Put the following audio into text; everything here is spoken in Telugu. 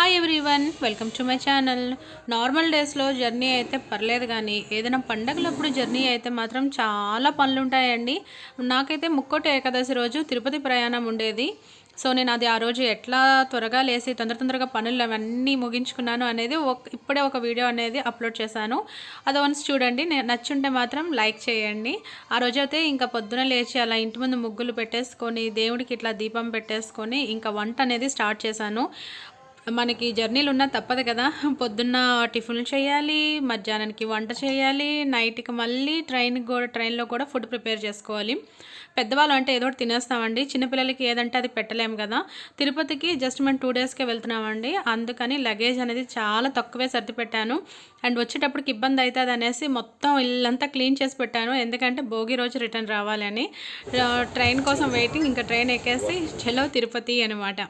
Hi everyone, welcome to my channel. Normal డేస్లో జర్నీ అయితే పర్లేదు, కానీ ఏదైనా పండగలప్పుడు జర్నీ అయితే మాత్రం చాలా పనులు ఉంటాయండి. నాకైతే ముక్కోటి ఏకాదశి రోజు తిరుపతి ప్రయాణం ఉండేది. సో నేను అది ఆ రోజు ఎట్లా త్వరగా లేసి తొందరగా పనులు అవన్నీ ముగించుకున్నాను అనేది ఇప్పుడే ఒక వీడియో అనేది అప్లోడ్ చేశాను. అది వన్స్ చూడండి. నచ్చుంటే మాత్రం లైక్ చేయండి. ఆ రోజైతే ఇంకా పొద్దున లేచి అలా ఇంటి ముందు ముగ్గులు పెట్టేసుకొని దేవుడికి ఇట్లా దీపం పెట్టేసుకొని ఇంకా వంట అనేది స్టార్ట్ చేశాను. మనకి జర్నీలు ఉన్నా తప్పదు కదా, పొద్దున్న టిఫిన్లు చేయాలి, మధ్యాహ్నానికి వంట చేయాలి, నైట్కి మళ్ళీ ట్రైన్లో కూడా ఫుడ్ ప్రిపేర్ చేసుకోవాలి. పెద్దవాళ్ళు అంటే ఏదో ఒకటి తినేస్తామండి, చిన్నపిల్లలకి ఏదంటే అది పెట్టలేము కదా. తిరుపతికి జస్ట్ మేము 2 డేస్కే వెళ్తున్నామండి, అందుకని లగేజ్ అనేది చాలా తక్కువే సర్ది పెట్టాను. అండ్ వచ్చేటప్పటికి ఇబ్బంది అవుతుంది అనేసి మొత్తం ఇల్లంతా క్లీన్ చేసి పెట్టాను, ఎందుకంటే భోగి రోజు రిటర్న్ రావాలని. ట్రైన్ కోసం వెయిటింగ్, ఇంకా ట్రైన్ ఎక్కేసి చలో తిరుపతి అనమాట.